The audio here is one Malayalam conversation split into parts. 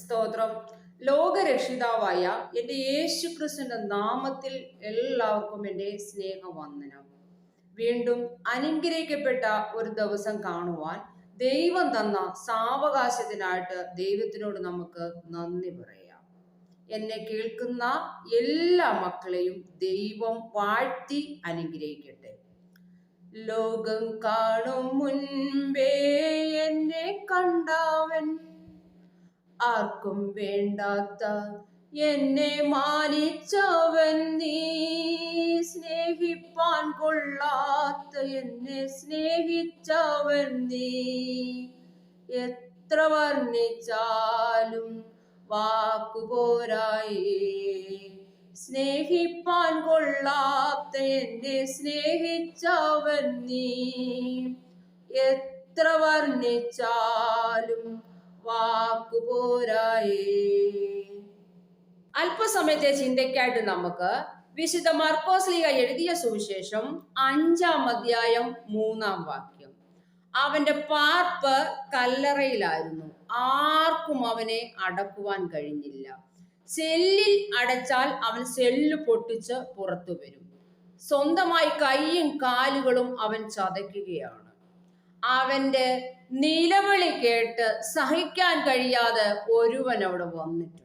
സ്തോത്രം. ലോകരക്ഷിതാവായ എൻ്റെ യേശുക്രിസ്തുവിന്റെ നാമത്തിൽ എല്ലാവർക്കും എൻ്റെ സ്നേഹവന്ദനം. വീണ്ടും അനുഗ്രഹിക്കപ്പെട്ട ഒരു ദിവസം കാണുവാൻ ദൈവം തന്ന സാവകാശത്തിനായിട്ട് ദൈവത്തിനോട് നമുക്ക് നന്ദി പറയാം. എന്നെ കേൾക്കുന്ന എല്ലാ മക്കളെയും ദൈവം വാഴ്ത്തി അനുഗ്രഹിക്കട്ടെ. ലോകം കാണും മുൻപേ എന്നെ കണ്ടവൻ, ആർക്കും വേണ്ടാത്ത എന്നെ മാനിച്ചവൻ, നീ സ്നേഹിപ്പാൻ കൊള്ളാത്ത എന്നെ സ്നേഹിച്ചവൻ, നീ എത്ര വർണ്ണിച്ചാലും വാക്കുപോരായേ. സ്നേഹിപ്പാൻ കൊള്ളാത്ത എന്നെ സ്നേഹിച്ചവൻ, നീ എത്ര വർണ്ണിച്ചാലും വാക്കുപോരായേ. അല്പസമയത്തെ ചിന്തയ്ക്കായിട്ട് നമുക്ക് വിശുദ്ധ മർക്കോസ് ലീഗ എഴുതിയ സുവിശേഷം 5-ാം അധ്യായം 3-ാം വാക്യം. അവന്റെ പാർപ്പ് കല്ലറയിലായിരുന്നു, ആർക്കും അവനെ അടക്കുവാൻ കഴിഞ്ഞില്ല. സെല്ലിൽ അടച്ചാൽ അവൻ സെല്ല് പൊട്ടിച്ച് പുറത്തു വരും. സ്വന്തമായി കൈയും കാലുകളും അവൻ ചതയ്ക്കുകയാണ്. അവന്റെ നിലവിളി കേട്ട് സഹിക്കാൻ കഴിയാതെ ഒരുവൻ അവിടെ വന്നിട്ടുണ്ട്.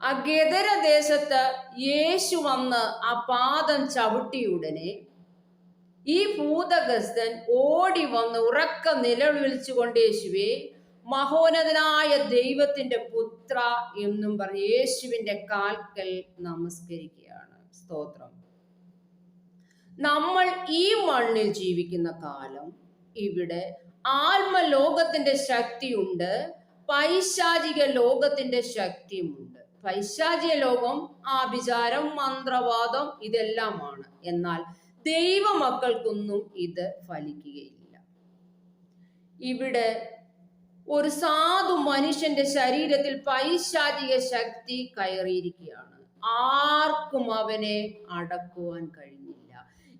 ആ ഗദര ദേശത്ത് യേശു വന്ന് ആ പാദം ചവിട്ടിയുടനെ ഈ ഭൂതഗ്രസ്തൻ ഓടി വന്ന് ഉറക്ക നിലവിളിച്ചുകൊണ്ട്, യേശുവേ, മഹോന്നതനായ ദൈവത്തിന്റെ പുത്ര എന്നും പറഞ്ഞ് യേശുവിന്റെ കാൽക്കൽ നമസ്കരിക്കുകയാണ്. സ്തോത്രം. നമ്മൾ ഈ മണ്ണിൽ ജീവിക്കുന്ന കാലം ഇവിടെ ആത്മലോകത്തിന്റെ ശക്തിയുണ്ട്, പൈശാചിക ലോകത്തിന്റെ ശക്തിയുമുണ്ട്. പൈശാചിക ലോകം ആഭിചാരം, മന്ത്രവാദം ഇതെല്ലാമാണ്. എന്നാൽ ദൈവമക്കൾക്കൊന്നും ഇത് ഫലിക്കുകയില്ല. ഇവിടെ ഒരു സാധു മനുഷ്യന്റെ ശരീരത്തിൽ പൈശാചിക ശക്തി കയറിയിരിക്കുകയാണ്. ആർക്കും അവനെ അടക്കുവാൻ കഴിഞ്ഞില്ല.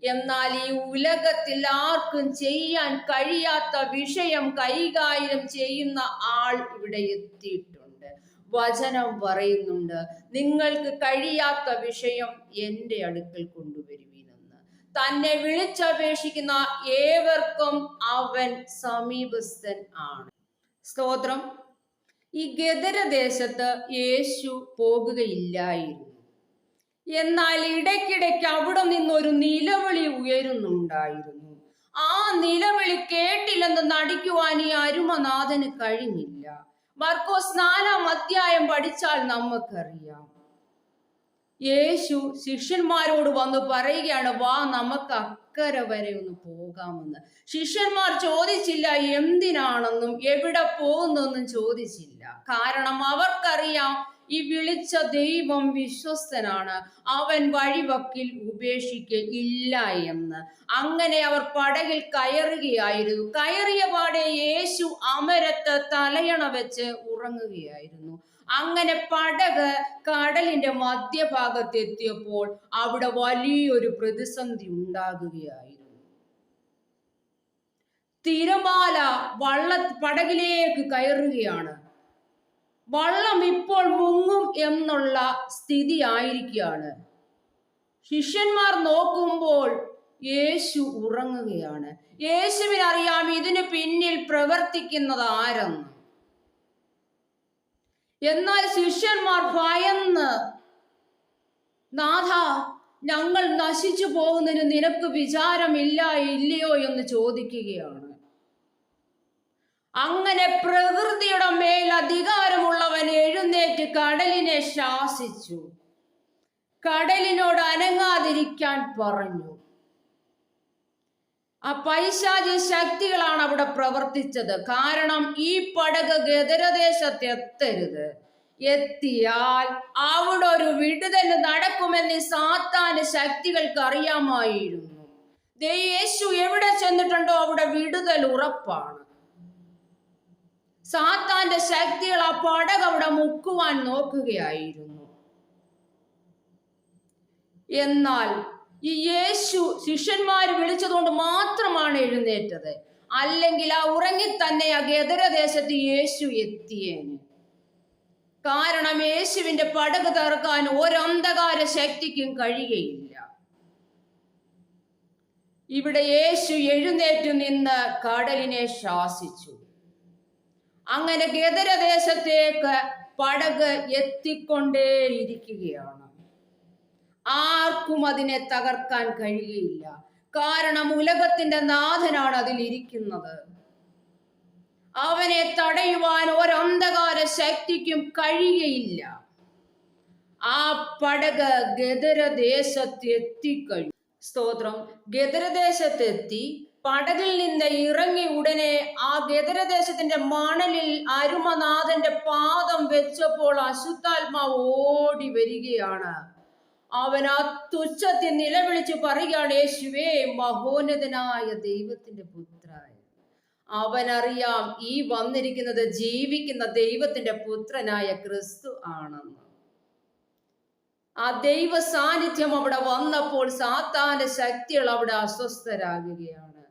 എന്നാൽ ഈ ഉലകത്തിൽ ആർക്കും ചെയ്യാൻ കഴിയാത്ത വിഷയം കൈകാര്യം ചെയ്യുന്ന ആൾ ഇവിടെ എത്തിയിട്ടുണ്ട്. വചനം പറയുന്നുണ്ട്, നിങ്ങൾക്ക് കഴിയാത്ത വിഷയം എൻ്റെ അടുക്കൽ കൊണ്ടുവരുവീനെന്ന്. തന്നെ വിളിച്ചപേക്ഷിക്കുന്ന ഏവർക്കും അവൻ സമീപസ്ഥൻ ആണ്. സ്തോത്രം. ഈ ഗദര ദേശത്ത് യേശു പോകുകയില്ലായിരുന്നു. എന്നാൽ ഇടയ്ക്കിടയ്ക്ക് അവിടെ നിന്നൊരു നിലവിളി ഉയരുന്നുണ്ടായിരുന്നു. ആ നിലവിളി കേട്ടില്ലെന്ന് നടിക്കുവാൻ ഈ അരുമനാഥന് കഴിഞ്ഞില്ല. മർക്കോസ് 4-ാം അധ്യായം പഠിച്ചാൽ നമുക്കറിയാം. യേശു ശിഷ്യന്മാരോട് വന്ന് പറയുകയാണ്, വാ, നമുക്ക് അക്കരെ വരെ ഒന്ന് പോകാമെന്ന്. ശിഷ്യന്മാർ ചോദിച്ചില്ല എന്തിനാണെന്നും എവിടെ പോകുന്നെന്നും ചോദിച്ചില്ല. കാരണം അവർക്കറിയാം ഈ വിളിച്ച ദൈവം വിശ്വസ്തനാണ്, അവൻ വഴിവക്കിൽ ഉപേക്ഷിക്കില്ല എന്ന്. അങ്ങനെ അവർ പടകിൽ കയറുകയായിരുന്നു. കയറിയ പാടെ യേശു അമരത്ത് തലയണ വെച്ച് ഉറങ്ങുകയായിരുന്നു. അങ്ങനെ പടക് കടലിന്റെ മധ്യഭാഗത്തെത്തിയപ്പോൾ അവിടെ വലിയൊരു പ്രതിസന്ധി ഉണ്ടാകുകയായിരുന്നു. തിരമാല പടകിലേക്ക് കയറുകയാണ്. വള്ളം ഇപ്പോൾ മുങ്ങും എന്നുള്ള സ്ഥിതി ആയിരിക്കുകയാണ്. ശിഷ്യന്മാർ നോക്കുമ്പോൾ യേശു ഉറങ്ങുകയാണ്. യേശുവിനറിയാം ഇതിന് പിന്നിൽ പ്രവർത്തിക്കുന്നത് ആരെന്ന്. എന്നാൽ ശിഷ്യന്മാർ ഭയന്ന്, നാഥ, ഞങ്ങൾ നശിച്ചു പോകുന്നതിന് നിനക്ക് ഇല്ലയോ എന്ന് ചോദിക്കുകയാണ്. അങ്ങനെ പ്രകൃതിയുടെ മേൽ അധികാരമുള്ളവൻ എഴുന്നേറ്റ് കടലിനെ ശാസിച്ചു, കടലിനോട് അനങ്ങാതിരിക്കാൻ പറഞ്ഞു. ആ പൈശാചിക ശക്തികളാണ് അവിടെ പ്രവർത്തിച്ചത്. കാരണം ഈ പടക് ഗദരദേശത്ത് എത്തരുത്. എത്തിയാൽ അവിടെ ഒരു വിടുതൽ നടക്കുമെന്ന് സാത്താന്റെ ശക്തികൾക്ക് അറിയാമായിരുന്നു. യേശു എവിടെ ചെന്നിട്ടുണ്ടോ അവിടെ വിടുതൽ ഉറപ്പാണ്. സാത്താന്റെ ശക്തികൾ ആ പടക് അവിടെ മുക്കുവാൻ നോക്കുകയായിരുന്നു. എന്നാൽ ഈ യേശു ശിഷ്യന്മാര് വിളിച്ചതുകൊണ്ട് മാത്രമാണ് എഴുന്നേറ്റത്. അല്ലെങ്കിൽ ആ ഉറങ്ങി തന്നെ ആ ഗദരദേശത്ത് യേശു എത്തിയേനെ. കാരണം യേശുവിന്റെ പടക് തകർക്കാൻ ഒരന്ധകാര ശക്തിക്കും കഴിയുകയില്ല. ഇവിടെ യേശു എഴുന്നേറ്റു നിന്ന് കടലിനെ ശാസിച്ചു. അങ്ങനെ ഗദരദേശത്തേക്ക് പടക് എത്തിക്കൊണ്ടേയിരിക്കുകയാണ്. ആർക്കും അതിനെ തകർക്കാൻ കഴിയുകയില്ല. കാരണം ഉലകത്തിന്റെ നാഥനാണ് അതിലിരിക്കുന്നത്. അവനെ തടയുവാൻ ഒരന്ധകാര ശക്തിക്കും കഴിയുകയില്ല. ആ പടക് ഗദരദേശത്ത് എത്തിക്കഴിഞ്ഞു. സ്തോത്രം. ഗദരദേശത്തെത്തി പടകിൽ നിന്ന് ഇറങ്ങി ഉടനെ ആ ഗദരദേശത്തിന്റെ മണലിൽ അരുമനാഥന്റെ പാദം വെച്ചപ്പോൾ അശുദ്ധാത്മാവ് ഓടി വരികയാണ്. അവൻ അത്യുച്ചത്തിൽ നിലവിളിച്ച് പറയുകയാണ്, യേശുവേ, മഹോന്നതനായ ദൈവത്തിന്റെ പുത്രൻ. അവനറിയാം ഈ വന്നിരിക്കുന്നത് ജീവിക്കുന്ന ദൈവത്തിന്റെ പുത്രനായ ക്രിസ്തു ആണെന്ന്. ആ ദൈവ സാന്നിധ്യം അവിടെ വന്നപ്പോൾ സാത്താന്റെ ശക്തികൾ അവിടെ അസ്വസ്ഥരാകുകയാണ്.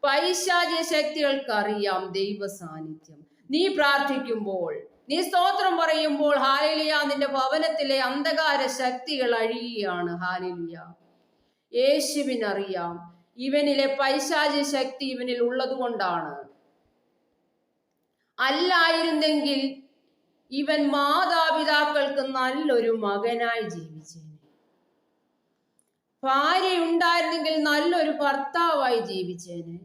പൈശാചിക ശക്തികൾക്കറിയാം ദൈവ സാന്നിധ്യം. നീ പ്രാർത്ഥിക്കുമ്പോൾ, നീ സ്തോത്രം പറയുമ്പോൾ, ഹല്ലേലൂയ, നിന്റെ ഭവനത്തിലെ അന്ധകാര ശക്തികൾ അഴിയുകയാണ്. ഹല്ലേലൂയ. യേശുവിനറിയാം ഇവനിലെ പൈശാചിക ശക്തി ഇവനിൽ ഉള്ളത് കൊണ്ടാണ്. അല്ലായിരുന്നെങ്കിൽ ഇവൻ മാതാപിതാക്കൾക്ക് നല്ലൊരു മകനായി ജീവിച്ചേനെ. ഭാര്യ ഉണ്ടായിരുന്നെങ്കിൽ നല്ലൊരു ഭർത്താവായി ജീവിച്ചേനെ.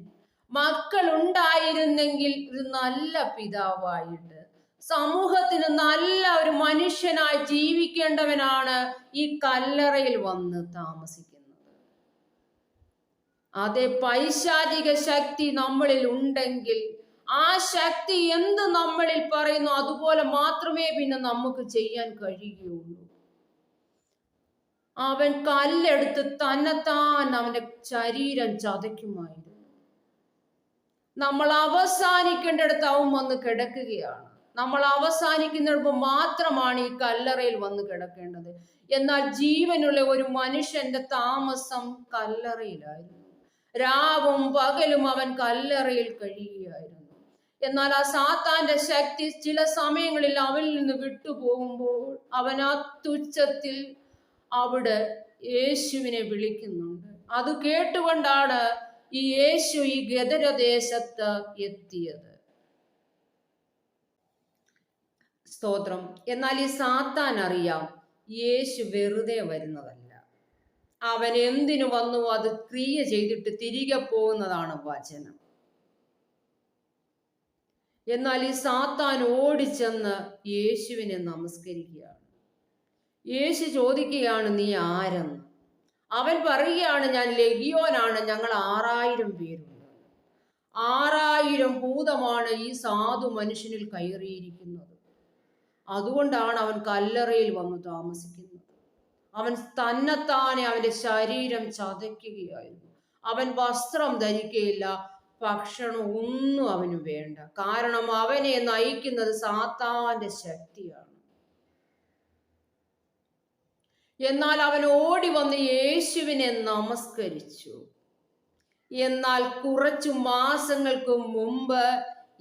മക്കൾ ഉണ്ടായിരുന്നെങ്കിൽ ഒരു നല്ല പിതാവായിട്ട് സമൂഹത്തിന് നല്ല ഒരു മനുഷ്യനായി ജീവിക്കേണ്ടവനാണ് ഈ കല്ലറയിൽ വന്ന് താമസിക്കുന്നത്. അതേ പൈശാചിക ശക്തി നമ്മളിൽ ഉണ്ടെങ്കിൽ ആ ശക്തി എന്ത് നമ്മളിൽ പറയുന്നു അതുപോലെ മാത്രമേ പിന്നെ നമുക്ക് ചെയ്യാൻ കഴിയുകയുള്ളൂ. അവൻ കല്ലെടുത്ത് തന്നെത്താൻ അവന്റെ ശരീരം ചതയ്ക്കുമായിരുന്നു. നമ്മൾ അവസാനിക്കേണ്ടിടത്ത് അവൻ വന്ന് കിടക്കുകയാണ്. നമ്മൾ അവസാനിക്കുന്നിടത്ത് മാത്രമാണ് ഈ കല്ലറയിൽ വന്ന് കിടക്കേണ്ടത്. എന്നാൽ ജീവനുള്ള ഒരു മനുഷ്യന്റെ താമസം കല്ലറയിലായിരുന്നു. രാവും പകലും അവൻ കല്ലറയിൽ കഴിയുകയായിരുന്നു. എന്നാൽ ആ സാത്താന്റെ ശക്തി ചില സമയങ്ങളിൽ അവനിൽ നിന്ന് വിട്ടുപോകുമ്പോൾ അവൻ അത്യുച്ചത്തിൽ അവിടെ യേശുവിനെ വിളിക്കുന്നുണ്ട്. അത് കേട്ടുകൊണ്ടാണ് ഈ യേശു ഈ ഗദരദേശത്ത് എത്തിയത്. സ്തോത്രം. എന്നാൽ ഈ സാത്താൻ അറിയാം യേശു വെറുതെ വരുന്നതല്ല. അവൻ എന്തിനു വന്നു അത് ക്രിയ ചെയ്തിട്ട് തിരികെ പോകുന്നതാണ് വചനം. എന്നാൽ ഈ സാത്താൻ ഓടിച്ചെന്ന് യേശുവിനെ നമസ്കരിക്കുകയാണ്. യേശു ചോദിക്കുകയാണ്, നീ ആരെന്ന്? അവൻ പറയുകയാണ്, ഞാൻ ലെഗിയോനാണ്, ഞങ്ങൾ 6000 പേരുണ്ട്. 6000 ഭൂതമാണ് ഈ സാധു മനുഷ്യനിൽ കയറിയിരിക്കുന്നത്. അതുകൊണ്ടാണ് അവൻ കല്ലറയിൽ വന്ന് താമസിക്കുന്നത്. അവൻ തന്നെത്താനെ അവന്റെ ശരീരം ചതയ്ക്കുകയായിരുന്നു. അവൻ വസ്ത്രം ധരിക്കുകയില്ല, ഭക്ഷണം ഒന്നും അവന് വേണ്ട. കാരണം അവനെ നയിക്കുന്നത് സാത്താന്റെ ശക്തിയാണ്. എന്നാൽ അവൻ ഓടി വന്ന് യേശുവിനെ നമസ്കരിച്ചു. എന്നാൽ കുറച്ചു മാസങ്ങൾക്ക് മുമ്പ്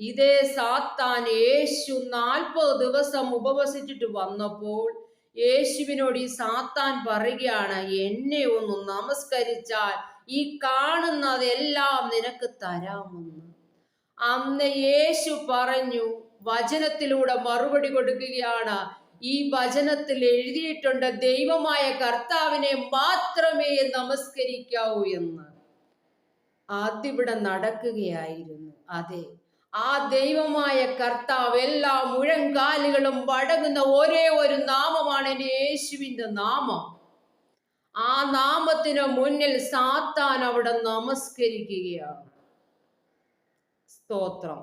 ഇതേ സാത്താൻ യേശു 40 ദിവസം ഉപവസിച്ചിട്ട് വന്നപ്പോൾ യേശുവിനോട് ഈ സാത്താൻ പറയുകയാണ്, എന്നെ ഒന്ന് നമസ്കരിച്ചാൽ ഈ കാണുന്നതെല്ലാം നിനക്ക് തരാമെന്ന്. അന്ന് യേശു പറഞ്ഞു, വചനത്തിലൂടെ മറുപടി കൊടുക്കുകയാണ്, ഈ വചനത്തിൽ എഴുതിയിട്ടുണ്ട്, ദൈവമായ കർത്താവിനെ മാത്രമേ നമസ്കരിക്കാവൂ എന്ന്. അതിവിടെ നടക്കുകയായിരുന്നു. അതെ, ആ ദൈവമായ കർത്താവ് എല്ലാ മുഴങ്കാലുകളും വടങ്ങുന്ന ഒരേ ഒരു നാമമാണ് യേശുവിന്റെ നാമം. ആ നാമത്തിന് മുന്നിൽ സാത്താൻ അവിടെ നമസ്കരിക്കുകയാണ്. സ്തോത്രം,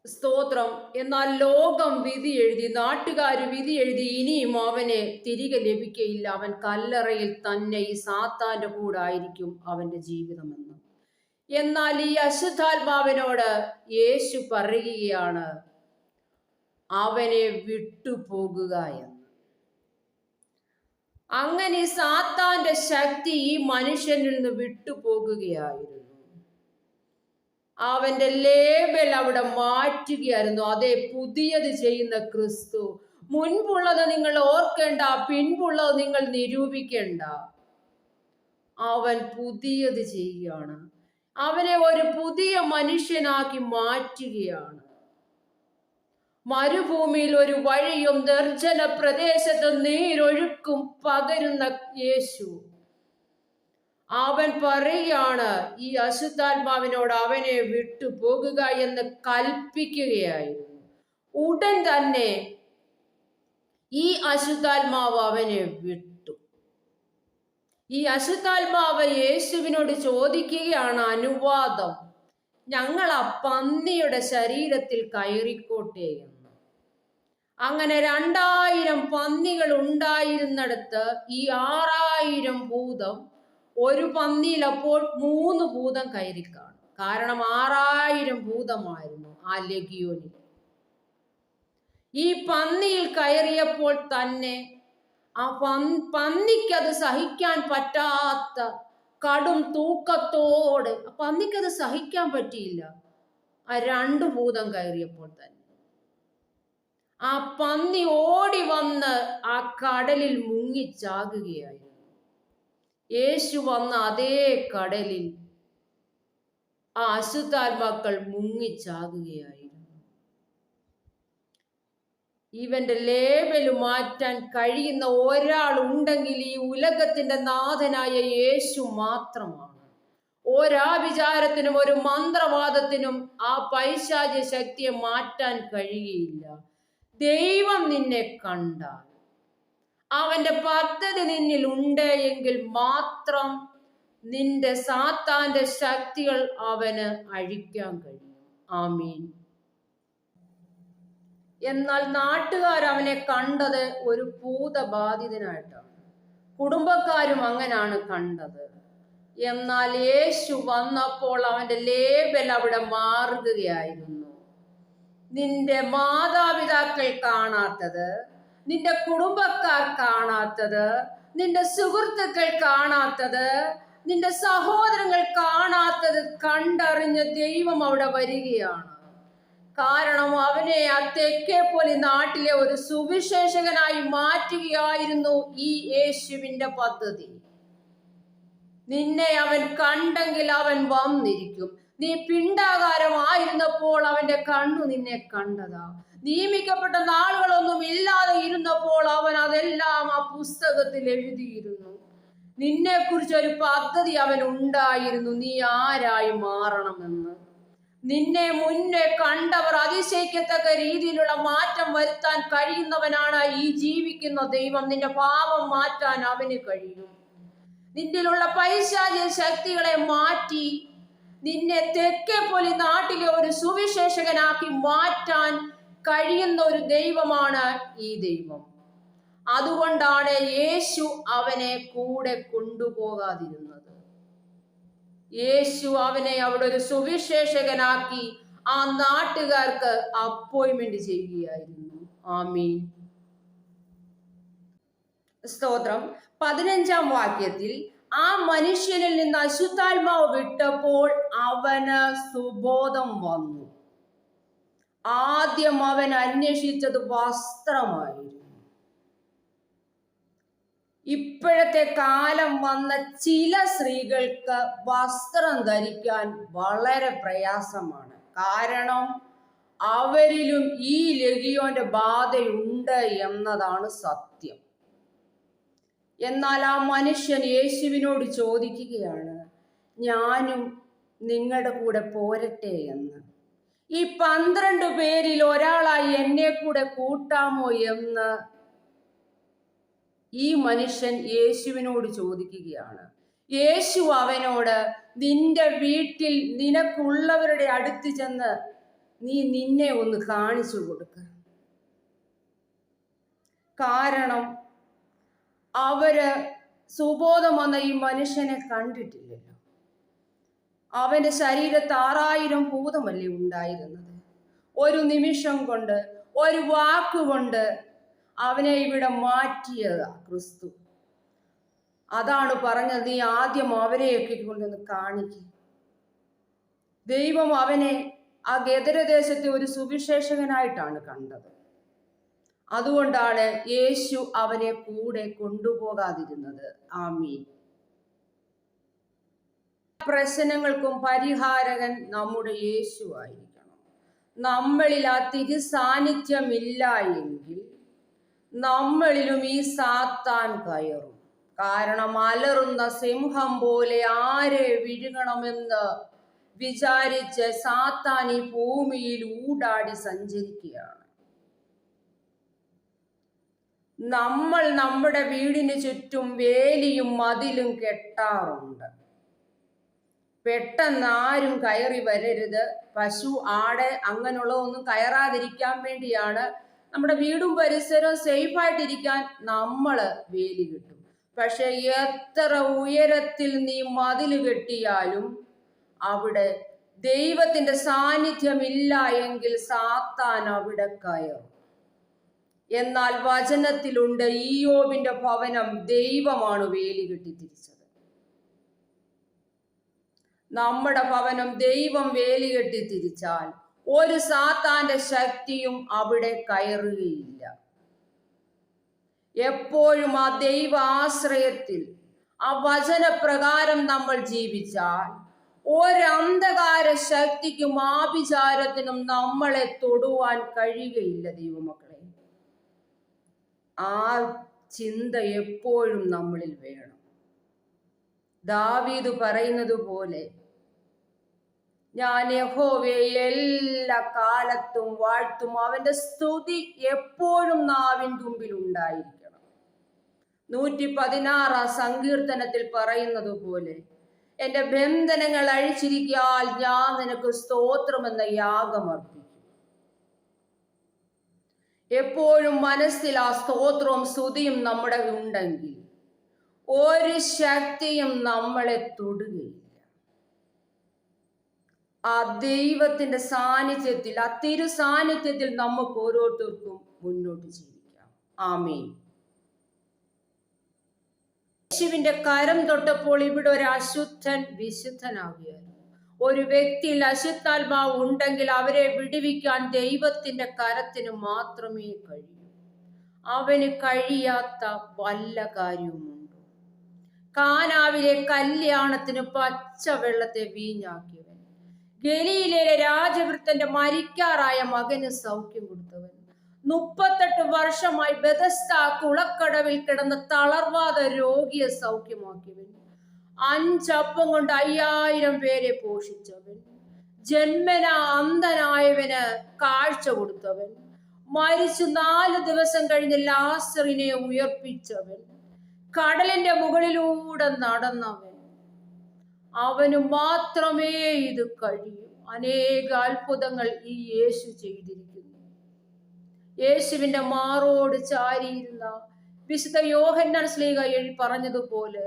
സ്തോത്രം. എന്നാൽ ലോകം വിധി എഴുതി, നാട്ടുകാര് വിധി എഴുതി, ഇനിയും അവനെ തിരികെ ലഭിക്കയില്ല. അവൻ കല്ലറയിൽ തന്നെ ഈ സാത്താന്റെ കൂടെ ആയിരിക്കും അവന്റെ ജീവിതമെന്ന്. എന്നാൽ ഈ അശുദ്ധാത്മാവിനോട് യേശു പറയുകയാണ്, അവനെ വിട്ടുപോകുക എന്ന്. അങ്ങനെ സാത്താന്റെ ശക്തി ഈ മനുഷ്യനിൽ നിന്ന് വിട്ടുപോകുകയായിരുന്നു. അവന്റെ ലേബൽ അവിടെ മാറ്റുകയായിരുന്നു. അതേ, പുതിയത് ചെയ്യുന്ന ക്രിസ്തു. മുൻപുള്ളത് നിങ്ങൾ ഓർക്കേണ്ട, പിൻപുള്ളത് നിങ്ങൾ നിരൂപിക്കേണ്ട. അവൻ പുതിയത് ചെയ്യുകയാണ്. അവനെ ഒരു പുതിയ മനുഷ്യനാക്കി മാറ്റുകയാണ്. മരുഭൂമിയിൽ ഒരു വഴിയും നിർജ്ജന പ്രദേശത്ത് നീരൊഴുക്കും പകരുന്ന യേശു. അവൻ പറയുകയാണ് ഈ അശുദ്ധാത്മാവിനോട് അവനെ വിട്ടു പോകുക എന്ന് കൽപ്പിക്കുകയായിരുന്നു. ഉടൻ തന്നെ ഈ അശുദ്ധാത്മാവ് അവനെ വിട്ടു. ഈ അശുദ്ധാത്മാവ് യേശുവിനോട് ചോദിക്കുകയാണ് അനുവാദം, ഞങ്ങൾ ആ പന്നിയുടെ ശരീരത്തിൽ കയറിക്കോട്ടെ എന്ന്. അങ്ങനെ 2000 പന്നികൾ ഉണ്ടായിരുന്നിടത്ത് ഈ 6000 ഭൂതം ഒരു പന്നിയിൽ അപ്പോൾ 3 ഭൂതം കയറിക്കാണും. കാരണം 6000 ഭൂതമായിരുന്നു ആ ലെഗിയോനിൽ. ഈ പന്നിയിൽ കയറിയപ്പോൾ തന്നെ ആ പന്നിക്കത് സഹിക്കാൻ പറ്റാത്ത കടും തൂക്കത്തോടെ, പന്നിക്കത് സഹിക്കാൻ പറ്റിയില്ല. ആ 2 ഭൂതം കയറിയപ്പോൾ തന്നെ ആ പന്നി ഓടി വന്ന് ആ കടലിൽ മുങ്ങിച്ചാകുകയായിരുന്നു. യേശു വന്ന അതേ കടലിൽ ആ അശുദ്ധാത്മാക്കൾ മുങ്ങിച്ചാകുകയായിരുന്നു. ഇവന്റെ ലേബൽ മാറ്റാൻ കഴിയുന്ന ഒരാൾ ഉണ്ടെങ്കിൽ ഈ ഉലകത്തിന്റെ നാഥനായ യേശു മാത്രമാണ്. ഒരാവിചാരത്തിനും ഒരു മന്ത്രവാദത്തിനും ആ പൈശാചിക ശക്തിയെ മാറ്റാൻ കഴിയുകയില്ല. ദൈവം നിന്നെ കണ്ടാൽ, അവന്റെ പദ്ധതി നിന്നിൽ ഉണ്ട് എങ്കിൽ മാത്രം നിന്റെ സാത്താന്റെ ശക്തികൾ അവന് അഴിക്കാൻ കഴിയും. ആമീൻ. എന്നാൽ നാട്ടുകാർ അവനെ കണ്ടത് ഒരു ഭൂതബാധിതനായിട്ടാണ്. കുടുംബക്കാരും അങ്ങനാണ് കണ്ടത്. എന്നാൽ യേശു വന്നപ്പോൾ അവന്റെ ലേബൽ അവിടെ മാറുകയായിരുന്നു. നിന്റെ മാതാപിതാക്കൾ കാണാത്തത്, നിന്റെ കുടുംബക്കാർ കാണാത്തത്, നിന്റെ സുഹൃത്തുക്കൾ കാണാത്തത്, നിന്റെ സഹോദരങ്ങൾ കാണാത്തത് കണ്ടറിഞ്ഞ ദൈവം അവിടെ വരികയാണ്. കാരണം അവനെ ആ തെക്കേപ്പൊലി നാട്ടിലെ ഒരു സുവിശേഷകനായി മാറ്റുകയായിരുന്നു ഈ യേശുവിന്റെ പദ്ധതി. നിന്നെ അവൻ കണ്ടെങ്കിൽ അവൻ വന്നിരിക്കും. നീ പിണ്ടാകാരമായിരുന്നപ്പോൾ അവന്റെ കണ്ണു നിന്നെ കണ്ടതാ. നിയമിക്കപ്പെട്ട നാളുകളൊന്നും ഇല്ലാതെ ഇരുന്നപ്പോൾ അവൻ അതെല്ലാം ആ പുസ്തകത്തിൽ എഴുതിയിരുന്നു. നിന്നെ കുറിച്ച് ഒരു പദ്ധതി അവൻ ഉണ്ടായിരുന്നു, നീ ആരായി മാറണമെന്ന്. നിന്നെ മുന്നേ കണ്ടവർ അതിശയിക്കത്തക്ക രീതിയിലുള്ള മാറ്റം വരുത്താൻ കഴിയുന്നവനാണ് ഈ ജീവിക്കുന്ന ദൈവം. നിന്റെ പാപം മാറ്റാൻ അവന് കഴിയും. നിന്നിലുള്ള പൈശാചിക ശക്തികളെ മാറ്റി നിന്നെ തെക്കേപ്പൊലി നാട്ടിലെ ഒരു സുവിശേഷകനാക്കി മാറ്റാൻ കഴിയുന്ന ഒരു ദൈവമാണ് ഈ ദൈവം. അതുകൊണ്ടാണ് യേശു അവനെ കൂടെ കൊണ്ടുപോകാതിരുന്നത്. യേശു അവനെ അവിടെ ഒരു സുവിശേഷകനാക്കി ആ നാട്ടുകാർക്ക് അപ്പോയിന്റ്മെന്റ് ചെയ്യുകയായിരുന്നു. ആമീൻ. സ്തോത്രം. 15-ാം വാക്യത്തിൽ ആ മനുഷ്യനിൽ നിന്ന് അശുദ്ധാത്മാവ് വിട്ടപ്പോൾ അവന് സുബോധം വന്നു. ആദ്യം അവൻ അന്വേഷിച്ചത് വസ്ത്രമായിരുന്നു. ഇപ്പോഴത്തെ കാലം വന്ന ചില സ്ത്രീകൾക്ക് വസ്ത്രം ധരിക്കാൻ വളരെ പ്രയാസമാണ്. കാരണം അവരിലും ഈ ലെഗിയോന്റെ ബാധയുണ്ട് എന്നതാണ് സത്യം. എന്നാൽ ആ മനുഷ്യൻ യേശുവിനോട് ചോദിക്കുകയാണ്, ഞാനും നിങ്ങളുടെ കൂടെ പോരട്ടെ എന്ന്. ഈ 12 പേരിൽ ഒരാളായി എന്നെ കൂടെ കൂട്ടാമോ എന്ന് ഈ മനുഷ്യൻ യേശുവിനോട് ചോദിക്കുകയാണ്. യേശു അവനോട്, നിന്റെ വീട്ടിൽ നിനക്കുള്ളവരുടെ അടുത്ത് ചെന്ന് നീ നിന്നെ ഒന്ന് കാണിച്ചു കൊടുക്ക. കാരണം അവര് സുബോധം വന്ന ഈ മനുഷ്യനെ കണ്ടിട്ടില്ലല്ലോ. അവന്റെ ശരീരത്ത് 6000 ഭൂതമല്ലേ ഉണ്ടായിരുന്നത്. ഒരു നിമിഷം കൊണ്ട്, ഒരു വാക്കുകൊണ്ട് അവനെ ഇവിടെ മാറ്റിയതാ ക്രിസ്തു. അതാണ് പറഞ്ഞത്, നീ ആദ്യം അവരെയൊക്കെ കൊണ്ടൊന്ന് കാണിക്കുക. ദൈവം അവനെ ആ ഗദരദേശത്തെ ഒരു സുവിശേഷകനായിട്ടാണ് കണ്ടത്. അതുകൊണ്ടാണ് യേശു അവനെ കൂടെ കൊണ്ടുപോകാതിരുന്നത്. ആമീൻ. പ്രശ്നങ്ങൾക്കും പരിഹാരകൻ നമ്മുടെ യേശു ആയിരിക്കണം. നമ്മളിൽ ആ തിരുസാന്നിധ്യമില്ല എങ്കിൽ നമ്മളിലും ഈ സാത്താൻ കയറും. കാരണം അലറുന്ന സിംഹം പോലെ ആരെ വിഴുങ്ങണമെന്ന് വിചാരിച്ച് സാത്താൻ ഈ ഭൂമിയിൽ ഊടാടി സഞ്ചരിക്കുകയാണ്. നമ്മൾ നമ്മുടെ വീടിന് ചുറ്റും വേലിയും മതിലും കെട്ടാറുണ്ട്. പെട്ടെന്ന് ആരും കയറി വരരുത്, പശു, ആട് അങ്ങനെയുള്ളതൊന്നും കയറാതിരിക്കാൻ വേണ്ടിയാണ് നമ്മുടെ വീടും പരിസരവും സേഫായിട്ടിരിക്കാൻ നമ്മൾ വേലി കെട്ടും. പക്ഷെ എത്ര ഉയരത്തിൽ നീ മതിൽ കെട്ടിയാലും അവിടെ ദൈവത്തിന്റെ സാന്നിധ്യമില്ല എങ്കിൽ സാത്താൻ അവിടെ കയറും. എന്നാൽ വചനത്തിലുണ്ട്, ഇയ്യോബിന്റെ ഭവനം ദൈവമാണ് വേലി കെട്ടി തിരിച്ചത്. നമ്മുടെ ഭവനം ദൈവം വേലി കെട്ടി തിരിച്ചാൽ ഒരു സാത്താന്റെ ശക്തിയും അവിടെ കയറുകയില്ല. എപ്പോഴും ആ ദൈവ ആശ്രയത്തിൽ ആ വചനപ്രകാരം നമ്മൾ ജീവിച്ചാൽ ഒരന്ധകാര ശക്തിക്കും ആഭിചാരത്തിനും നമ്മളെ തൊടുവാൻ കഴിയുകയില്ല. ദൈവമക്കളെ, ആ ചിന്ത എപ്പോഴും നമ്മളിൽ വേണം. ദാവീദ് പറയുന്നത് പോലെ, ഞാൻ യഹോവയെ എല്ലാ കാലത്തും വാഴ്ത്തും, അവന്റെ സ്തുതി എപ്പോഴും നാവിൻ തുമ്പിൽ ഉണ്ടായിരിക്കണം. 116 സങ്കീർത്തനത്തിൽ പറയുന്നത് പോലെ, എന്റെ ബന്ധനങ്ങൾ അഴിച്ചിരിക്കാൽ ഞാൻ നിനക്ക് സ്തോത്രമെന്ന യാഗമർപ്പിക്കും. എപ്പോഴും മനസ്സിൽ ആ സ്തോത്രവും സ്തുതിയും നമ്മുടെ ഉണ്ടെങ്കിൽ ഒരു ശക്തിയും നമ്മളെ തൊടുകയില്ല. ആ ദൈവത്തിന്റെ സാന്നിധ്യത്തിൽ, ആ തിരു സാന്നിധ്യത്തിൽ നമുക്ക് ഓരോരുത്തർക്കും മുന്നോട്ട് ജീവിക്കാം. ആമേൻ. യേശുവിന്റെ കരം തൊട്ടപ്പോൾ ഇവിടെ ഒരു അശുദ്ധൻ വിശുദ്ധനാകുകയായിരുന്നു. ഒരു വ്യക്തിയിൽ അശുദ്ധാത്മാവ് ഉണ്ടെങ്കിൽ അവരെ വിടുവിക്കാൻ ദൈവത്തിന്റെ കരത്തിന് മാത്രമേ കഴിയൂ. അവന് കഴിയാത്ത വല്ല കാര്യവുമുണ്ടോ? കാനാവിലെ കല്യാണത്തിന് പച്ചവെള്ളത്തെ വീഞ്ഞാക്കിയവൻ, ഗലീലയിലെ രാജവൃത്തന്റെ മരിക്കാറായ മകന് സൗഖ്യം കൊടുത്തവൻ, 38 വർഷമായി ബെഥസ്ദാ കുളക്കടവിൽ കിടന്ന തളർവാദ രോഗിയെ സൗഖ്യമാക്കിയവൻ, 5 അപ്പം കൊണ്ട് 5000 പേരെ പോഷിച്ചവൻ, ജന്മന അന്ധനായവന് കാഴ്ച കൊടുത്തവൻ, മരിച്ചു 4 ദിവസം കഴിഞ്ഞ് ലാസറിനെ ഉയർപ്പിച്ചവൻ, കടലിന്റെ മുകളിലൂടെ നടന്നവൻ, അവന് മാത്രമേ ഇത് കഴിയൂ. അനേക അത്ഭുതങ്ങൾ ഈ യേശു ചെയ്തിരിക്കുന്നു. യേശുവിന്റെ മാറോട് ചാരിയിരുന്ന വിശുദ്ധ യോഹന്നാൻ ശ്ലീഹ പറഞ്ഞതുപോലെ,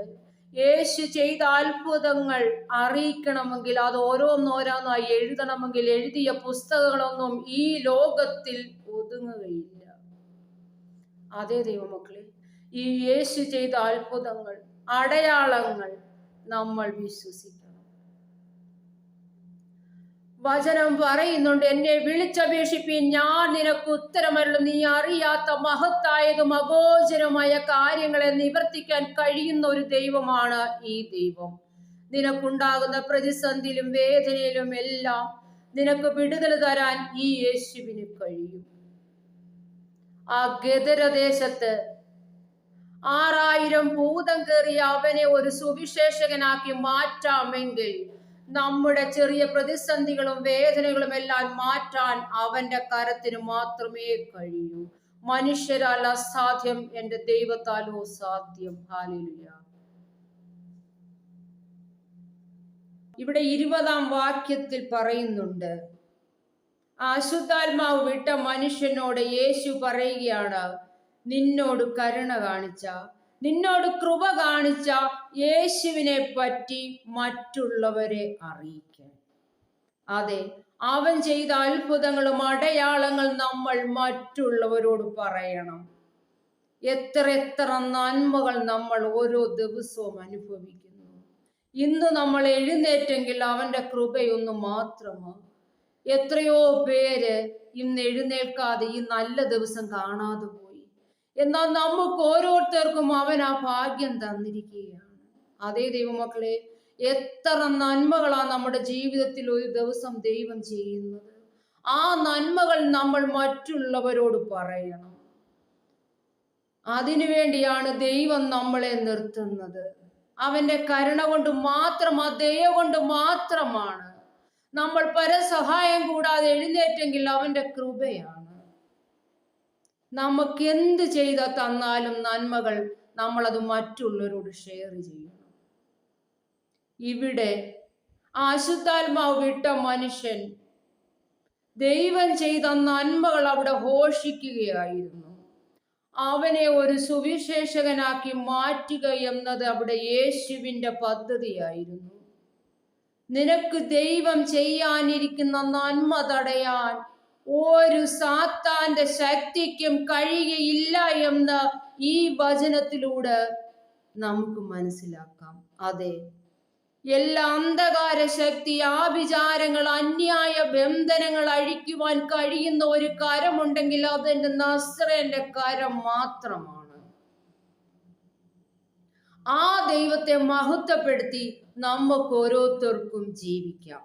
യേശു ചെയ്ത അത്ഭുതങ്ങൾ അറിയിക്കണമെങ്കിൽ, അത് ഓരോന്നോരോന്നായി എഴുതണമെങ്കിൽ എഴുതിയ പുസ്തകങ്ങളൊന്നും ഈ ലോകത്തിൽ ഒതുങ്ങുകയില്ല. അതേ ദൈവമക്കളെ, ഈ യേശു ചെയ്ത അത്ഭുതങ്ങൾ, അടയാളങ്ങൾ നമ്മൾ വിശ്വസിക്കണം. വചനം പറയുന്നുണ്ട്, എന്നെ വിളിച്ചപേക്ഷിപ്പീൻ, ഞാൻ നിനക്ക് ഉത്തരമരുളും. നീ അറിയാത്ത മഹത്തായതും അഗോചരമായ കാര്യങ്ങളെ നിവർത്തിക്കാൻ കഴിയുന്ന ഒരു ദൈവമാണ് ഈ ദൈവം. നിനക്കുണ്ടാകുന്ന പ്രതിസന്ധിയിലും വേദനയിലും എല്ലാം നിനക്ക് വിടുതൽ തരാൻ ഈ യേശുവിന് കഴിയും. ആ ഗദരദേശത്ത് 6000 ഭൂതം കയറിയ അവനെ ഒരു സുവിശേഷകനാക്കി മാറ്റാമെങ്കിൽ നമ്മുടെ ചെറിയ പ്രതിസന്ധികളും വേദനകളും എല്ലാം മാറ്റാൻ അവന്റെ കരത്തിന് മാത്രമേ കഴിയൂ. മനുഷ്യരാൽ അസാധ്യം, എന്റെ ദൈവത്താലോ സാധ്യം. ഹല്ലേലൂയ. ഇവിടെ 20-ാം വാക്യത്തിൽ പറയുന്നുണ്ട്, അശുദ്ധാത്മാവ് വിട്ട മനുഷ്യനോട് യേശു പറയുകയാണ്, നിന്നോട് കരുണ കാണിച്ച, നിന്നോട് കൃപ കാണിച്ച യേശുവിനെ പറ്റി മറ്റുള്ളവരെ അറിയിക്കാൻ. അതെ, അവൻ ചെയ്ത അത്ഭുതങ്ങളും അടയാളങ്ങൾ നമ്മൾ മറ്റുള്ളവരോട് പറയണം. എത്ര നന്മകൾ നമ്മൾ ഓരോ ദിവസവും അനുഭവിക്കുന്നു. ഇന്ന് നമ്മൾ എഴുന്നേറ്റെങ്കിൽ അവന്റെ കൃപയൊന്നു മാത്രമാണ്. എത്രയോ പേര് ഇന്ന് എഴുന്നേൽക്കാതെ ഈ നല്ല ദിവസം കാണാതെ പോയി. എന്നാൽ നമുക്ക് ഓരോരുത്തർക്കും അവൻ ആ ഭാഗ്യം തന്നിരിക്കുകയാണ്. അതേ ദൈവമക്കളെ, എത്ര നന്മകളാണ് നമ്മുടെ ജീവിതത്തിൽ ഒരു ദിവസം ദൈവം ചെയ്യുന്നത്. ആ നന്മകൾ നമ്മൾ മറ്റുള്ളവരോട് പറയണം. അതിനുവേണ്ടിയാണ് ദൈവം നമ്മളെ നിർത്തുന്നത്. അവന്റെ കരുണ കൊണ്ട് മാത്രം, ആ ദയ കൊണ്ട് മാത്രമാണ് നമ്മൾ പരസഹായം കൂടാതെ എഴുന്നേറ്റെങ്കിൽ അവന്റെ കൃപയാണ്. നമുക്ക് എന്ത് ചെയ്ത തന്നാലും നന്മകൾ നമ്മളത് മറ്റുള്ളവരോട് ഷെയർ ചെയ്യണം. ഇവിടെ അശുദ്ധാത്മാവ് വിട്ട മനുഷ്യൻ ദൈവം ചെയ്ത നന്മകൾ അവിടെ ഘോഷിക്കുകയായിരുന്നു. അവനെ ഒരു സുവിശേഷകനാക്കി മാറ്റുക എന്നത് അവിടെ യേശുവിൻ്റെ പദ്ധതിയായിരുന്നു. നിനക്ക് ദൈവം ചെയ്യാനിരിക്കുന്ന നന്മ തടയാൻ ഒരു സാത്താന്റെ ശക്തിക്കും കഴിയുകയില്ല എന്ന് ഈ വചനത്തിലൂടെ നമുക്ക് മനസ്സിലാക്കാം. അതെ, എല്ലാ അന്ധകാര ശക്തി, ആഭിചാരങ്ങൾ, അന്യായ ബന്ധനങ്ങൾ അഴിക്കുവാൻ കഴിയുന്ന ഒരു കരമുണ്ടെങ്കിൽ അതെന്റെ നസ്രേന്റെ കരം മാത്രമാണ്. ആ ദൈവത്തെ മഹത്വപ്പെടുത്തി നമുക്ക് ഓരോരുത്തർക്കും ജീവിക്കാം.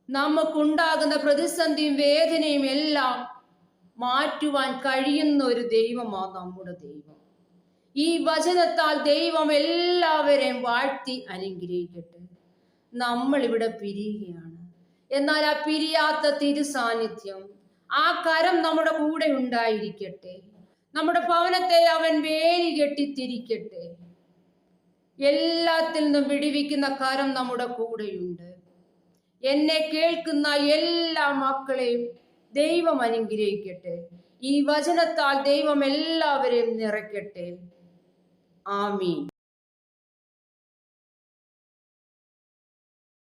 നമുക്കുണ്ടാകുന്ന പ്രതിസന്ധിയും വേദനയും എല്ലാം മാറ്റുവാൻ കഴിയുന്ന ഒരു ദൈവമാണ് നമ്മുടെ ദൈവം. ഈ വചനത്താൽ ദൈവം എല്ലാവരെയും വാഴ്ത്തി അനുഗ്രഹിക്കട്ടെ. നമ്മൾ ഇവിടെ പിരിയുകയാണ്. എന്നാൽ ആ പിരിയാത്ത തിരുസാന്നിധ്യം, ആ കരം നമ്മുടെ കൂടെ ഉണ്ടായിരിക്കട്ടെ. നമ്മുടെ ഭവനത്തെ അവൻ വേലി കെട്ടിത്തിരിക്കട്ടെ. എല്ലാത്തിൽ നിന്നും വിടിവിക്കുന്ന കരം നമ്മുടെ കൂടെയുണ്ട്. എന്നെ കേൾക്കുന്ന എല്ലാ മക്കളെയും ദൈവം അനുഗ്രഹിക്കട്ടെ. ഈ വചനത്താൽ ദൈവം എല്ലാവരെയും നിറയ്ക്കട്ടെ. ആമീൻ.